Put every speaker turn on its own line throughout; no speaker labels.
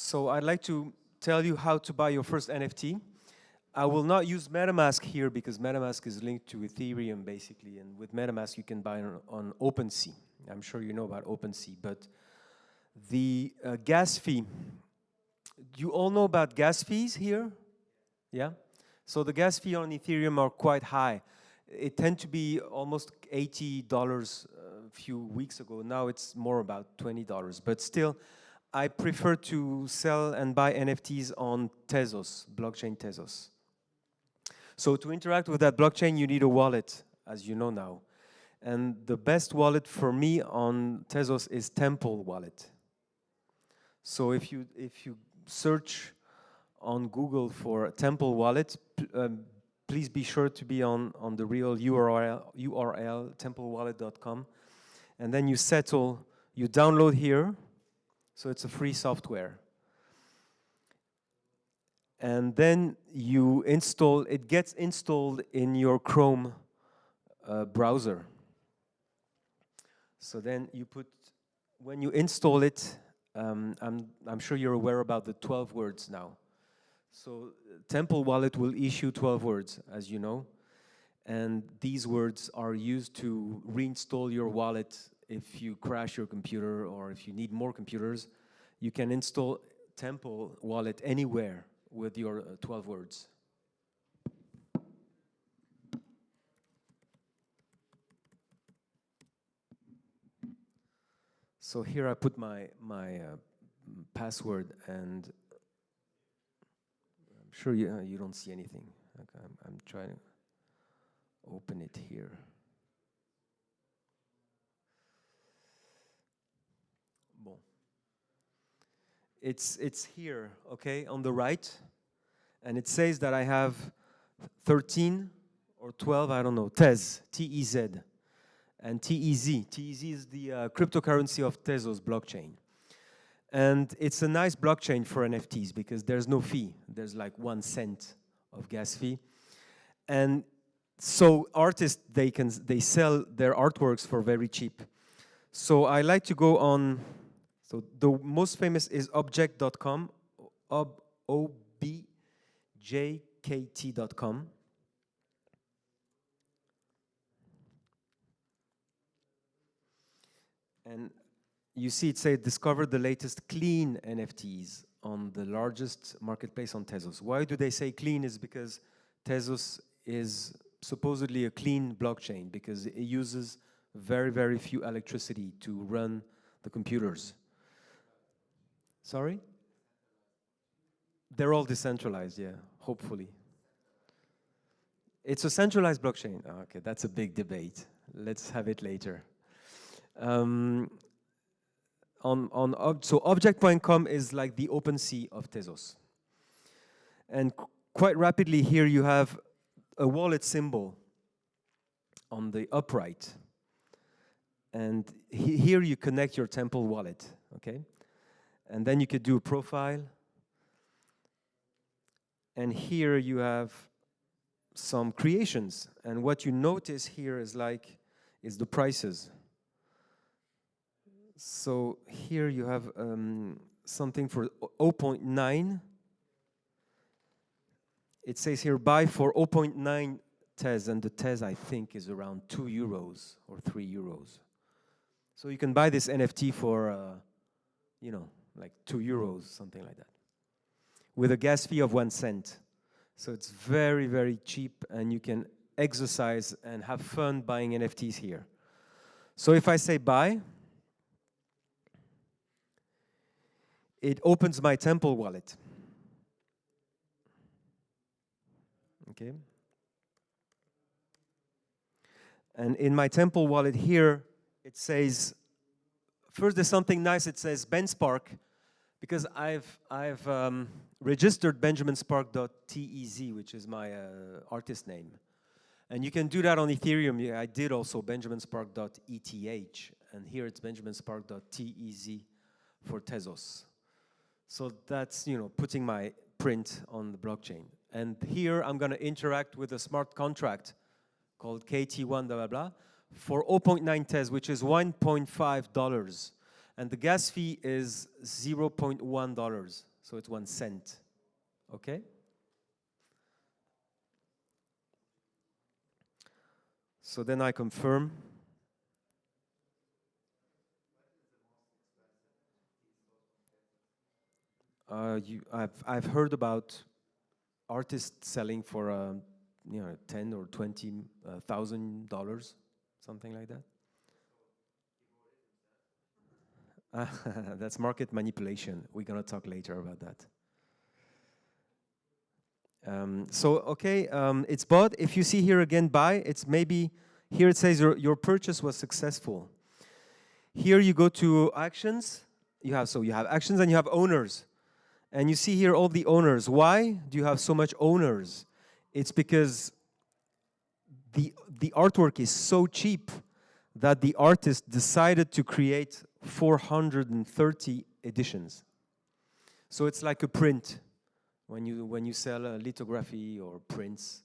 So I'd like to tell you how to buy your first NFT. I will not use MetaMask here because MetaMask is linked to Ethereum basically, and with MetaMask you can buy on OpenSea. I'm sure you know about OpenSea, but the gas fee, you all know about gas fees here? Yeah? So the gas fee on Ethereum are quite high. It tend to be almost $80 a few weeks ago. Now it's more about $20, but still, I prefer to sell and buy NFTs on Tezos, blockchain Tezos. So to interact with that blockchain, you need a wallet, as you know now. And the best wallet for me on Tezos is Temple Wallet. So if you search on Google for Temple Wallet, please be sure to be on the real URL templewallet.com. And then you download here. So it's a free software. And then you install, it gets installed in your Chrome browser. So then you put, when you install it, I'm sure you're aware about the 12 words now. So Temple Wallet will issue 12 words, as you know. And these words are used to reinstall your wallet. If you crash your computer or if you need more computers, you can install Temple Wallet anywhere with your 12 words. So here I put my password, and I'm sure you don't see anything. Okay, I'm trying to open it here. Bon. It's here, okay, on the right, and it says that I have 13 or 12, I don't know, TEZ, T-E-Z, and T-E-Z. T-E-Z is the cryptocurrency of Tezos blockchain. And it's a nice blockchain for NFTs because there's no fee. There's like 1 cent of gas fee. And so artists, they sell their artworks for very cheap. So I like to go on, so the most famous is object.com, objkt.com. And you see it say, discover the latest clean NFTs on the largest marketplace on Tezos. Why do they say clean? Is because Tezos is supposedly a clean blockchain because it uses very, very few electricity to run the computers. Sorry? They're all decentralized, yeah, hopefully. It's a centralized blockchain. Oh, okay, that's a big debate. Let's have it later. So object.com is like the OpenSea of Tezos. And quite rapidly here you have a wallet symbol on the upright. And here you connect your Temple wallet, okay? And then you could do a profile. And here you have some creations. And what you notice here is the prices. So here you have something for 0.9. It says here buy for 0.9 TES, and the TES I think is around 2 euros or 3 euros. So you can buy this NFT for, you know, like 2 euros, something like that, with a gas fee of 1 cent. So it's very, very cheap, and you can exercise and have fun buying NFTs here. So if I say buy, it opens my Temple wallet. Okay. And in my Temple wallet here, it says, first there's something nice, it says BenSpark, because I've registered benjaminspark.tez, which is my artist name. And you can do that on Ethereum. Yeah, I did also benjaminspark.eth, and here it's benjaminspark.tez for Tezos. So that's, you know, putting my print on the blockchain. And here I'm going to interact with a smart contract called KT1 blah, blah, blah, for 0.9 TES, which is $1.5. And the gas fee is $0.1. so it's 1 cent. Okay? So then I confirm. I've heard about artists selling for you know, 10 or 20 thousand dollars, something like that. That's market manipulation. We're gonna talk later about that. It's bought. If you see here again, buy. It's maybe here it says your purchase was successful. Here you go to actions. You have actions and you have owners. And you see here all the owners. Why do you have so much owners? It's because the artwork is so cheap that the artist decided to create 430 editions. So it's like a print when you sell a lithography or prints.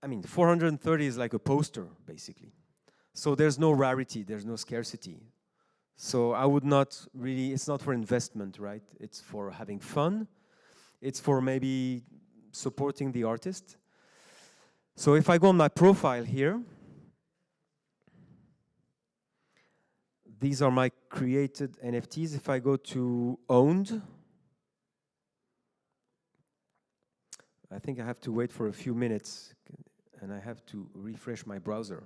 I mean, 430 is like a poster, basically. So there's no rarity, there's no scarcity. So I would not really, it's not for investment, right? It's for having fun. It's for maybe supporting the artist. So if I go on my profile here, these are my created NFTs. If I go to owned, I think I have to wait for a few minutes and I have to refresh my browser.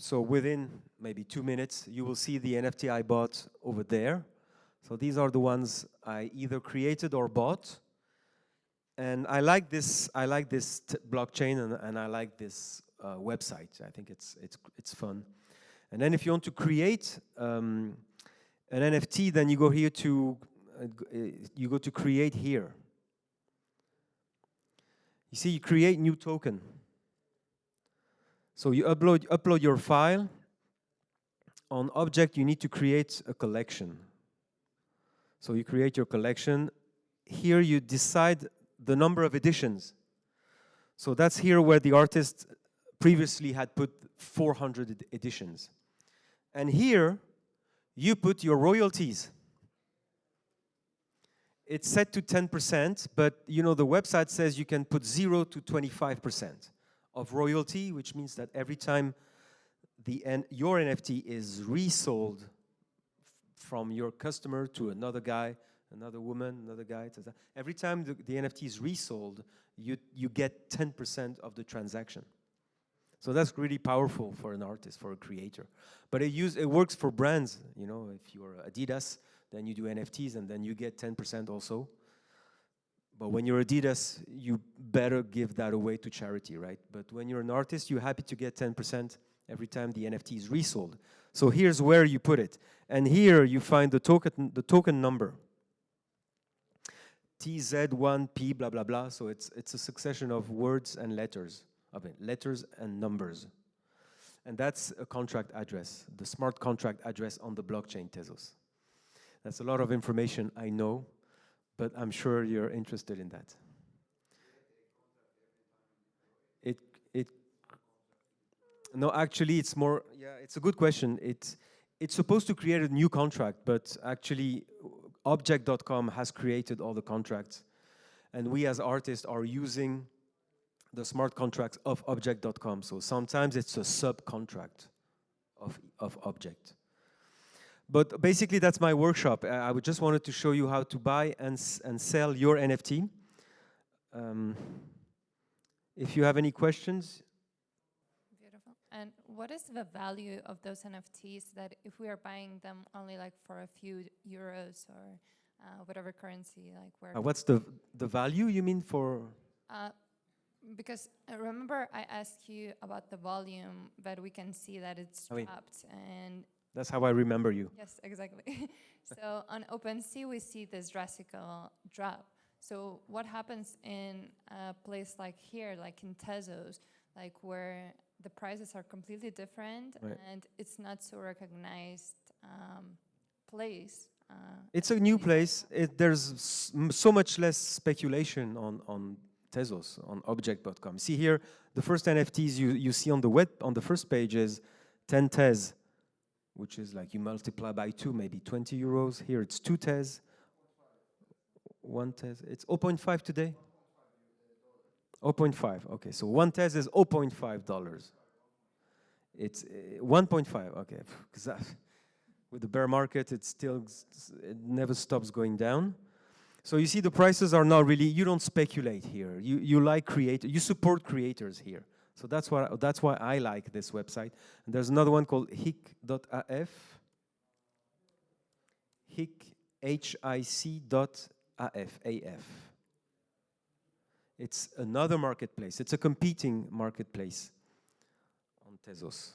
So within maybe 2 minutes, you will see the NFT I bought over there. So these are the ones I either created or bought. And I like this blockchain and I like this website. I think it's fun. And then if you want to create an NFT, then you go here to create here. You see, you create new token. So you upload your file. On object, you need to create a collection. So you create your collection. Here you decide the number of editions. So that's here where the artist previously had put 400 editions. And here, you put your royalties. It's set to 10%, but you know the website says you can put 0 to 25% of royalty, which means that every time your NFT is resold from your customer to another guy, another woman, another guy, every time the NFT is resold, you get 10% of the transaction. So that's really powerful for an artist, for a creator. But it works for brands. You know, if you're Adidas, then you do NFTs and then you get 10% also. But when you're Adidas, you better give that away to charity, right? But when you're an artist, you're happy to get 10% every time the NFT is resold. So here's where you put it. And here you find the token number. TZ1P blah blah blah. So it's a succession of words and letters. I mean, letters and numbers. And that's a contract address, the smart contract address on the blockchain Tezos. That's a lot of information, I know, but I'm sure you're interested in that. No, actually, it's more, yeah, it's a good question. It's supposed to create a new contract, but actually, object.com has created all the contracts. And we as artists are using the smart contracts of object.com. So sometimes it's a subcontract of object. But basically, that's my workshop. I just wanted to show you how to buy and sell your NFT. If you have any questions.
Beautiful. And what is the value of those NFTs that if we are buying them only like for a few euros or whatever currency, like where?
What's the value you mean for?
Because remember I asked you about the volume, but we can see that it's dropped and
that's how I remember you.
Yes, exactly. So on OpenSea we see this drastic drop. So what happens in a place like here, like in Tezos, like where the prices are completely different and it's not so recognized place?
It's a new place. There's so much less speculation on Tezos, on object.com. See here, the first NFTs you see on the first page is 10 Tez, which is like you multiply by 2, maybe 20 euros. Here it's 2 TES, 1 TES. It's 0.5 today? 0.5, okay. So 1 TES is $0.5. It's 1.5, okay. Because with the bear market, it never stops going down. So you see the prices are not really, you don't speculate here. You like creators, you support creators here. So that's why I like this website. And there's another one called hic.af. hic.af. It's another marketplace. It's a competing marketplace on Tezos.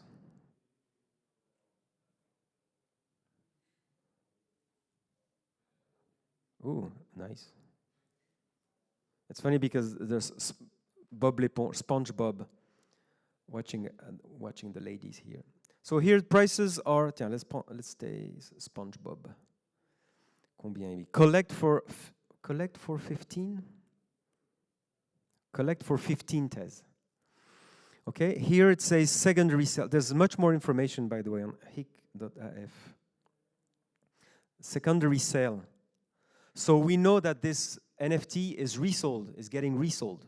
Ooh, nice. It's funny because there's Bob L'Éponge, SpongeBob, watching the ladies here. So here prices are. Tiens, let's stay SpongeBob. Combien il collect for 15. Collect for 15 TES. Okay, here it says secondary sale. There's much more information, by the way, on hic.af. Secondary sale. So we know that this NFT is resold, is getting resold.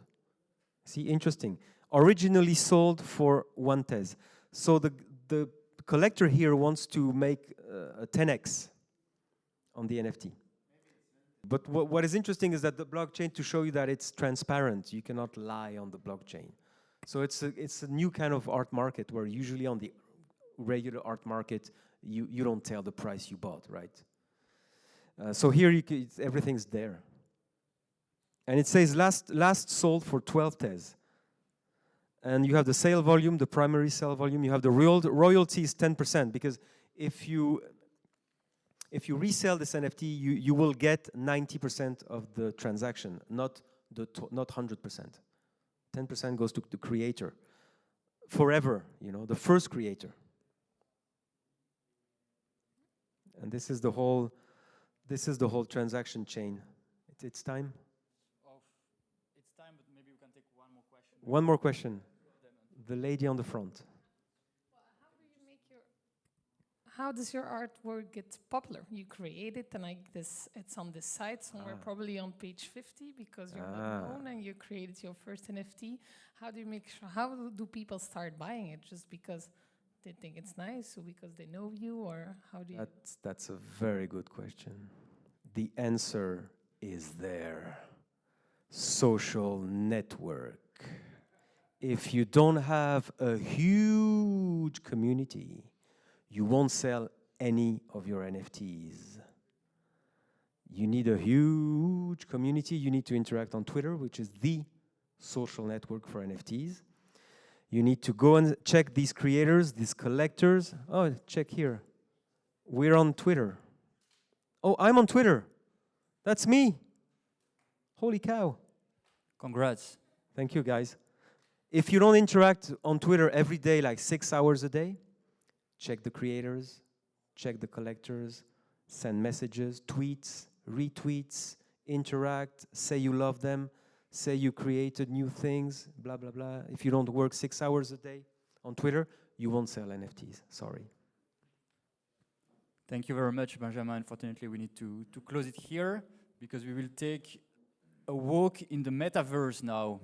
See, interesting. Originally sold for 1 TES. So the collector here wants to make a 10x on the NFT. But what is interesting is that the blockchain, to show you that it's transparent, you cannot lie on the blockchain. So it's a new kind of art market where usually on the regular art market, you don't tell the price you bought, right? So here everything's there. And it says last sold for 12 TES. And you have the sale volume, the primary sale volume. You have the royalty is 10%, because if you resell this NFT, you will get 90% of the transaction, not 100%. 10% goes to the creator forever, the first creator. And this is the whole transaction chain. It's time.
It's time, but maybe we can take one more question.
One more question. The lady on the front.
How does your artwork get popular? You create it, and it's on this site somewhere, probably on page 50, because you're not known and you created your first NFT. How do you make sure? How do people start buying it? Just because they think it's nice, or because they know you, or how do you?
That's a very good question. The answer is there. Social network. If you don't have a huge community, you won't sell any of your NFTs. You need a huge community. You need to interact on Twitter, which is the social network for NFTs. You need to go and check these creators, these collectors. Oh, check here. We're on Twitter. Oh, I'm on Twitter. That's me. Holy cow.
Congrats.
Thank you, guys. If you don't interact on Twitter every day, like 6 hours a day, check the creators, check the collectors, send messages, tweets, retweets, interact, say you love them, say you created new things, blah, blah, blah. If you don't work 6 hours a day on Twitter, you won't sell NFTs. Sorry.
Thank you very much, Benjamin. Unfortunately, we need to close it here because we will take a walk in the metaverse now.